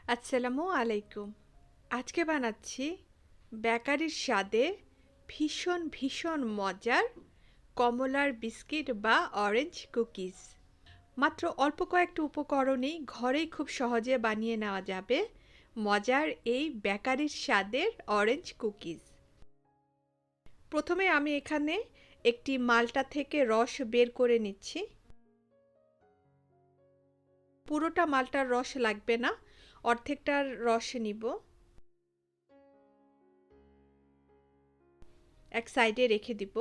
আসসালামু আলাইকুম। আজকে বানাচ্ছি বেকারির স্বাদে ভীষণ ভীষণ মজার কমলার বিস্কিট বা অরেঞ্জ কুকিজ। মাত্র অল্প কয়েকটা উপকরণেই ঘরেই খুব সহজে বানিয়ে নেওয়া যাবে মজার এই বেকারির স্বাদের অরেঞ্জ কুকিজ। প্রথমে আমি এখানে একটি মালটা থেকে রস বের করে নিচ্ছি। পুরোটা মালটার রস লাগবে না, অর্ধেকটার রস নিব। এক সাইডে রেখে দিব।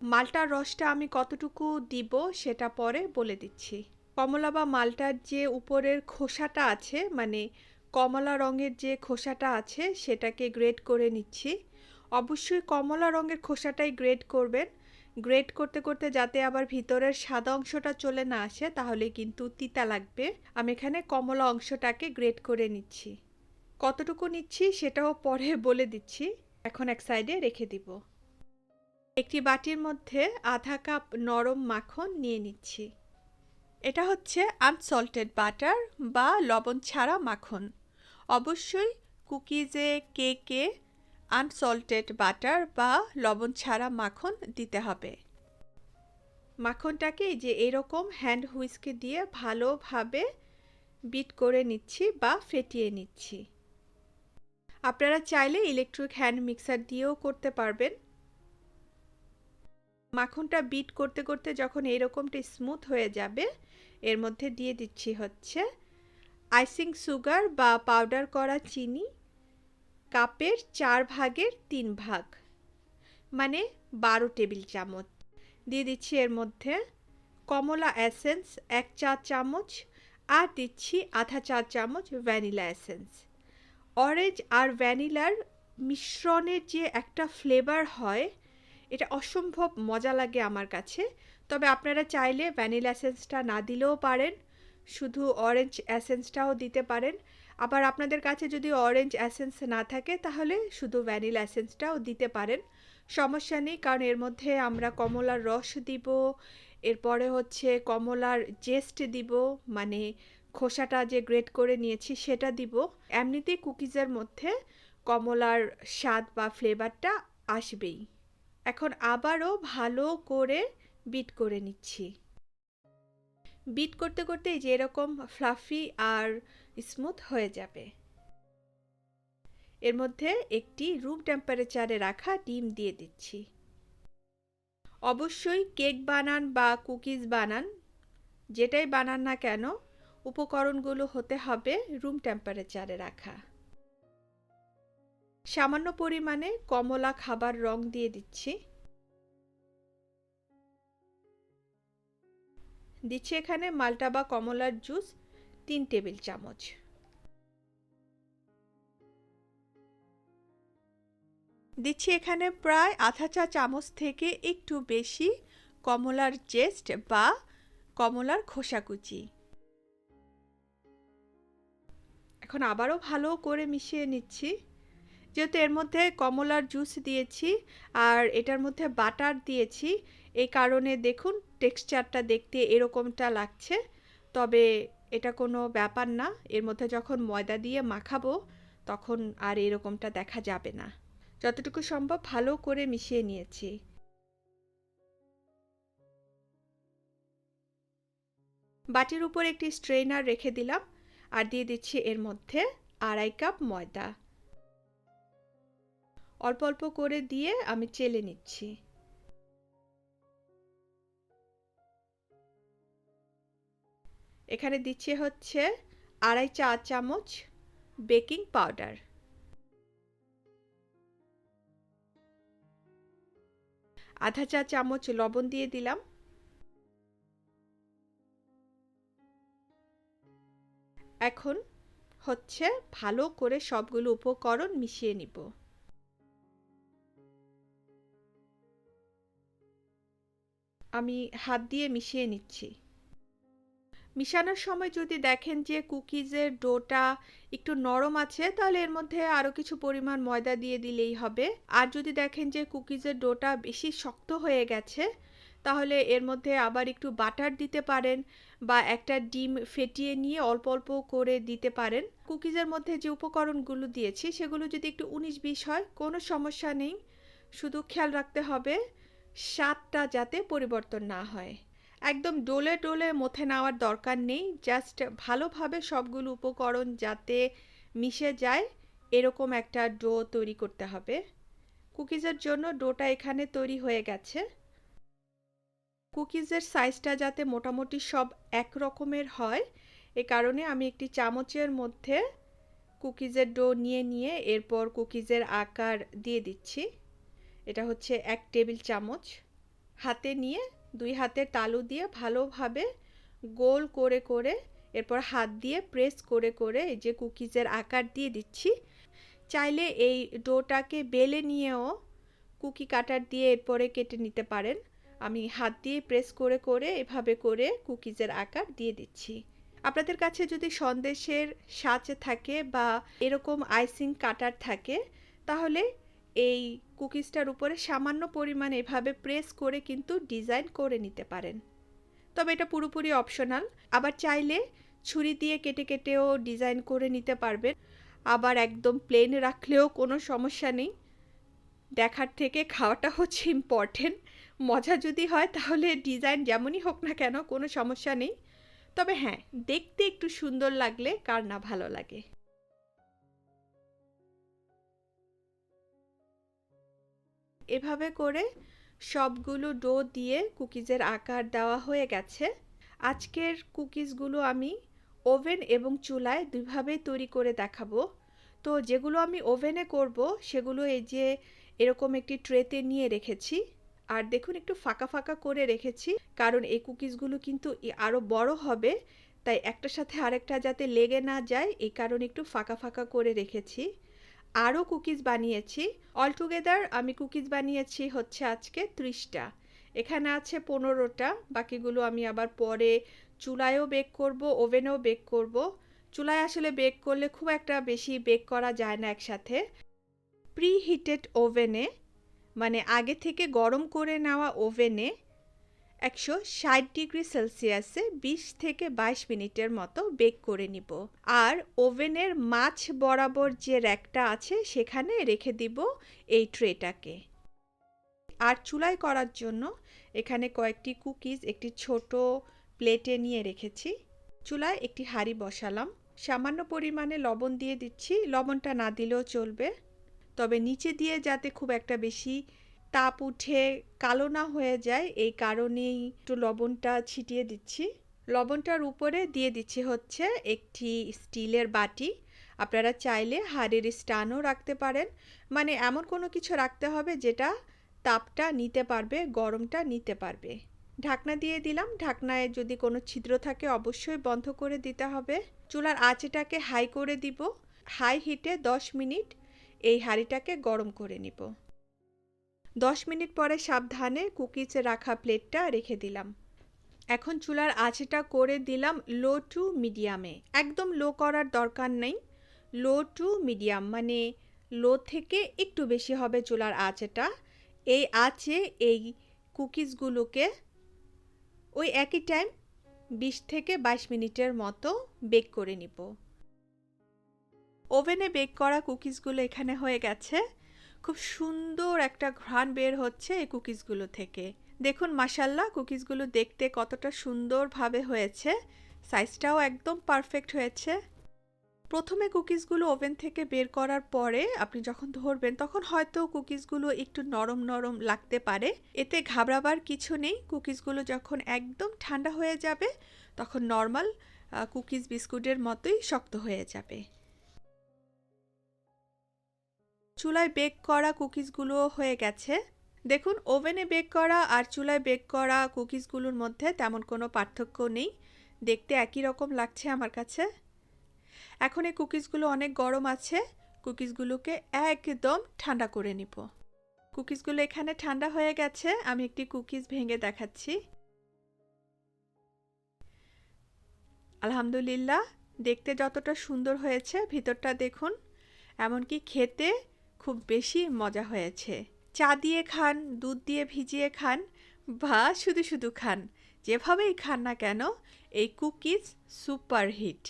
মালটার রসটা আমি কতটুকু দিব সেটা পরে বলে দিচ্ছি। কমলা বা মালটার যে উপরের খোসাটা আছে, মানে কমলা রঙের যে খোসাটা আছে সেটাকে গ্রেট করে নিচ্ছি। অবশ্যই কমলা রঙের খোসাটাই গ্রেট করবেন। গ্রেট করতে করতে যাতে আবার ভিতরের সাদা অংশটা চলে না আসে, তাহলে কিন্তু তিতা লাগবে। আমি এখানে কমলা অংশটাকে গ্রেট করে নিচ্ছি। কতটুকু নিচ্ছি সেটাও পরে বলে দিচ্ছি। এখন এক সাইডে রেখে দিব। একটি বাটির মধ্যে আধা কাপ নরম মাখন নিয়ে নিচ্ছি। এটা হচ্ছে আনসল্টেড বাটার বা লবণ ছাড়া মাখন। অবশ্যই কুকিজে, কেকে আনসল্টেড বাটার বা লবণ ছাড়া মাখন দিতে হবে। মাখনটাকে যে এরকম হ্যান্ড হুইস্ক দিয়ে ভালোভাবে বিট করে নিচ্ছি বা ফেটিয়ে নিচ্ছি। আপনারা চাইলে ইলেকট্রিক হ্যান্ড মিক্সার দিয়েও করতে পারবেন। মাখনটা বিট করতে করতে যখন এরকমটা স্মুথ হয়ে যাবে, এর মধ্যে দিয়ে দিচ্ছি হচ্ছে আইসিং সুগার বা পাউডার করা চিনি, কাপের 4 ভাগের 3 ভাগ, মানে 12 টেবিল চামচ। দিয়ে দিচ্ছি এর মধ্যে কমলা এসেন্স 1 চা চামচ, আর দিচ্ছি আধা চা চামচ ভ্যানিলা এসেন্স। অরেঞ্জ আর ভ্যানিলার মিশ্রণের যে একটা ফ্লেভার হয়, এটা অসম্ভব মজা লাগে আমার কাছে। তবে আপনারা চাইলে ভ্যানিলা এসেন্সটা না দিলেও পারেন, শুধু অরেঞ্জ এসেন্সটাও দিতে পারেন। আবার আপনাদের কাছে যদি অরেঞ্জ এসেন্স না থাকে তাহলে শুধু ভ্যানিলা এসেন্সটাও দিতে পারেন, সমস্যা নেই। কারণ এর মধ্যে আমরা কমলার রস দিব, এরপরে হচ্ছে কমলার জেস্ট দিব, মানে খোসাটা যে গ্রেট করে নিয়েছি সেটা দিব। এমনিতেই কুকিজের মধ্যে কমলার স্বাদ বা ফ্লেভারটা আসবেই। এখন আবারও ভালো করে বিট করে নিচ্ছি। বিট করতে করতে যে এরকম ফ্লাফি আর স্মুথ হয়ে যাবে। এর মধ্যে একটি রুম টেম্পারেচারে রাখা ডিম দিয়ে দিচ্ছি। অবশ্যই কেক বানান বা কুকিজ বানান, যেটাই বানান না কেন, উপকরণগুলো হতে হবে রুম টেম্পারেচারে রাখা। সামান্য পরিমাণে কমলা খাবার রং দিয়ে দিচ্ছি। দিচ্ছি এখানে মাল্টা বা কমলার জুস 3 টেবিল চামচ। দিচ্ছি এখানে প্রায় আধা চা চামচ থেকে একটু বেশি কমলার জেস্ট বা কমলার খোসা কুচি। এখন আবারও ভালো করে মিশিয়ে নিচ্ছি। যেহেতু এর মধ্যে কমলার জুস দিয়েছি আর এটার মধ্যে বাটার দিয়েছি, এই কারণে দেখুন টেক্সচারটা দেখতে এরকমটা লাগছে। তবে এটা কোনো ব্যাপার না, এর মধ্যে যখন ময়দা দিয়ে মাখাবো তখন আর এরকমটা দেখা যাবে না। যতটুকু সম্ভব ভালো করে মিশিয়ে নিয়েছি। বাটির উপর একটি স্ট্রেনার রেখে দিলাম আর দিয়ে দিচ্ছি এর মধ্যে 2.5 কাপ ময়দা। অল্প অল্প করে দিয়ে আমি চেলে নিচ্ছি। এখানে দিচ্ছি হচ্ছে 2.5 চা চামচ বেকিং পাউডার, আধা চা চামচ লবণ দিয়ে দিলাম। এখন হচ্ছে ভালো করে সবগুলো উপকরণ মিশিয়ে নিব। আমি হাত দিয়ে মিশিয়ে নিচ্ছি। মিশানোর সময় যদি দেখেন যে কুকিজের ডোটা একটু নরম আছে, তাহলে এর মধ্যে আরও কিছু পরিমাণ ময়দা দিয়ে দিলেই হবে। আর যদি দেখেন যে কুকিজের ডোটা বেশি শক্ত হয়ে গেছে, তাহলে এর মধ্যে আবার একটু বাটার দিতে পারেন বা একটা ডিম ফেটিয়ে নিয়ে অল্প অল্প করে দিতে পারেন। কুকিজের মধ্যে যে উপকরণগুলো দিয়েছি সেগুলো যদি একটু 19-20 হয় কোনো সমস্যা নেই, শুধু খেয়াল রাখতে হবে স্বাদটা যাতে পরিবর্তন না হয়। একদম ডোলে ডোলে মথে নেওয়ার দরকার নেই, জাস্ট ভালোভাবে সবগুলো উপকরণ যাতে মিশে যায় এরকম একটা ডো তৈরি করতে হবে। কুকিজের জন্য ডোটা এখানে তৈরি হয়ে গেছে। কুকিজের সাইজটা যাতে মোটামুটি সব এক রকমের হয় এ কারণে আমি একটি চামচের মধ্যে কুকিজের ডো নিয়ে এরপর কুকিজের আকার দিয়ে দিচ্ছি। এটা হচ্ছে 1 টেবিল চামচ। হাতে নিয়ে 2 হাতের তালু দিয়ে ভালোভাবে গোল করে করে এরপর হাত দিয়ে প্রেস করে করে এই যে কুকিজের আকার দিয়ে দিচ্ছি। চাইলে এই ডোটাকে বেলে নিয়েও কুকি কাটার দিয়ে এরপরে কেটে নিতে পারেন। আমি হাত দিয়ে প্রেস করে করে এভাবে করে কুকিজের আকার দিয়ে দিচ্ছি। আপনাদের কাছে যদি সন্দেশের সাঁচ থাকে বা এরকম আইসিং কাটার থাকে তাহলে এই কুকিজটার উপরে সামান্য পরিমাণ এভাবে প্রেস করে কিন্তু ডিজাইন করে নিতে পারেন, তবে এটা পুরোপুরি অপশনাল। আবার চাইলে ছুরি দিয়ে কেটে কেটেও ডিজাইন করে নিতে পারবেন, আবার একদম প্লেন রাখলেও কোনো সমস্যা নেই। দেখার থেকে খাওয়াটা হচ্ছে ইম্পর্টেন্ট। মজা যদি হয় তাহলে ডিজাইন যেমনই হোক না কেন কোনো সমস্যা নেই, তবে হ্যাঁ, দেখতে একটু সুন্দর লাগলে কার না ভালো লাগে। এভাবে করে সবগুলো ডো দিয়ে কুকিজের আকার দেওয়া হয়ে গেছে। আজকের কুকিজগুলো আমি ওভেন এবং চুলায় দুইভাবেই তৈরি করে দেখাবো। তো যেগুলো আমি ওভেনে করব সেগুলো এই যে এরকম একটি ট্রেতে নিয়ে রেখেছি, আর দেখুন একটু ফাঁকা ফাঁকা করে রেখেছি কারণ এই কুকিজগুলো কিন্তু আরও বড় হবে, তাই একটার সাথে আরেকটা যাতে লেগে না যায় এই কারণে একটু ফাঁকা ফাঁকা করে রেখেছি। আরও কুকিজ বানিয়েছি, অলটুগেদার আমি কুকিজ বানিয়েছি হচ্ছে আজকে 30টা। এখানে আছে 15টা, বাকিগুলো আমি আবার পরে চুলায়ও বেক করব, ওভেনেও বেক করব। চুলায় আসলে বেক করলে খুব একটা বেশি বেক করা যায় না একসাথে। প্রি হিটেড ওভেনে মানে আগে থেকে গরম করে নেওয়া ওভেনে 160 ডিগ্রি সেলসিয়াসে 20 থেকে 22 মিনিটের মতো বেক করে নিব। আর ওভেনের মাঝ বরাবর যে র্যাকটা আছে সেখানে রেখে দিব এই ট্রেটাকে। আর চুলায় করার জন্য এখানে কয়েকটি কুকিজ একটি ছোট প্লেটে নিয়ে রেখেছি। চুলায় একটি হাঁড়ি বসালাম, সামান্য পরিমাণে লবণ দিয়ে দিচ্ছি, লবণটা না দিলেও চলবে, তবে নিচে দিয়ে যাতে খুব একটা বেশি তাপ উঠে কালো না হয়ে যায় এই কারণেই একটু লবণটা ছিটিয়ে দিচ্ছি। লবণটার উপরে দিয়ে দিচ্ছি হচ্ছে একটি স্টিলের বাটি। আপনারা চাইলে হাঁড়ির স্ট্যান্ডও রাখতে পারেন, মানে এমন কোনো কিছু রাখতে হবে যেটা তাপটা নিতে পারবে, গরমটা নিতে পারবে। ঢাকনা দিয়ে দিলাম, ঢাকনায় যদি কোনো ছিদ্র থাকে অবশ্যই বন্ধ করে দিতে হবে। চুলার আঁচটাকে হাই করে দিব, হাই হিটে 10 মিনিট এই হাঁড়িটাকে গরম করে নিব। 10 মিনিট পরে সাবধানে কুকিজে রাখা প্লেটটা রেখে দিলাম। এখন চুলার আঁচটা করে দিলাম লো টু মিডিয়ামে, একদম লো করার দরকার নেই, লো টু মিডিয়াম মানে লো থেকে একটু বেশি হবে চুলার আঁচটা। এই আঁচে এই কুকিজগুলোকে ওই একই টাইম 20 থেকে 22 মিনিটের মতো বেক করে নিব। ওভেনে বেক করা কুকিজগুলো এখানে হয়ে গেছে, খুব সুন্দর একটা ঘ্রাণ বের হচ্ছে এই কুকিজগুলো থেকে। দেখুন মাশাল্লাহ কুকিজগুলো দেখতে কতটা সুন্দরভাবে হয়েছে, সাইজটাও একদম পারফেক্ট হয়েছে। প্রথমে কুকিজগুলো ওভেন থেকে বের করার পরে আপনি যখন ধরবেন তখন হয়তো কুকিজগুলো একটু নরম নরম লাগতে পারে, এতে ঘাবড়াবার কিছু নেই। কুকিজগুলো যখন একদম ঠান্ডা হয়ে যাবে তখন নর্মাল কুকিজ বিস্কুটের মতোই শক্ত হয়ে যাবে। চুলায় বেক করা কুকিজগুলো হয়ে গেছে। দেখুন ওভেনে বেক করা আর চুলায় বেক করা কুকিজগুলোর মধ্যে তেমন কোনো পার্থক্য নেই, দেখতে একই রকম লাগছে আমার কাছে। এখন এই কুকিজগুলো অনেক গরম আছে, কুকিজগুলোকে একদম ঠান্ডা করে নিব। কুকিজগুলো এখানে ঠান্ডা হয়ে গেছে, আমি একটি কুকিজ ভেঙে দেখাচ্ছি। আলহামদুলিল্লাহ, দেখতে যতটা সুন্দর হয়েছে ভিতরটা দেখুন, এমনকি খেতে খুব বেশি মজা হয়েছে। চা দিয়ে খান, দুধ দিয়ে ভিজিয়ে খান, বা শুধু শুধু খান, যেভাবেই খান না কেন এই কুকিজ সুপার হিট।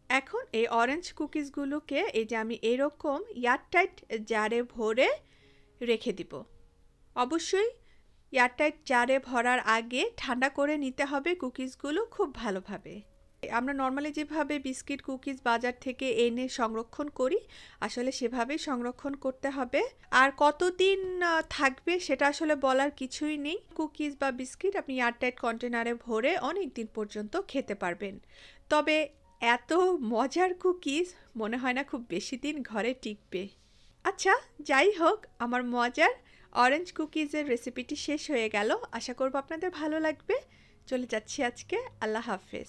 এখন এই অরেঞ্জ কুকিজগুলোকে এই যে আমি এরকম এয়ারটাইট জারে ভরে রেখে দিব। অবশ্যই এয়ারটাইট জারে ভরার আগে ঠান্ডা করে নিতে হবে কুকিজগুলো খুব ভালোভাবে। আমরা নর্মালি যেভাবে বিস্কিট কুকিজ বাজার থেকে এনে সংরক্ষণ করি আসলে সেভাবেই সংরক্ষণ করতে হবে। আর কতদিন থাকবে সেটা আসলে বলার কিছুই নেই। কুকিজ বা বিস্কিট আপনি এয়ারটাইট কন্টেনারে ভরে অনেক দিন পর্যন্ত খেতে পারবেন। তবে এত মজার কুকিজ মনে হয় না খুব বেশি দিন ঘরে টিকবে। আচ্ছা, যাই হোক, আমার মজার অরেঞ্জ কুকিজের রেসিপিটি শেষ হয়ে গেল। আশা করব আপনাদের ভালো লাগবে। চলে যাচ্ছি আজকে। আল্লাহ হাফেজ।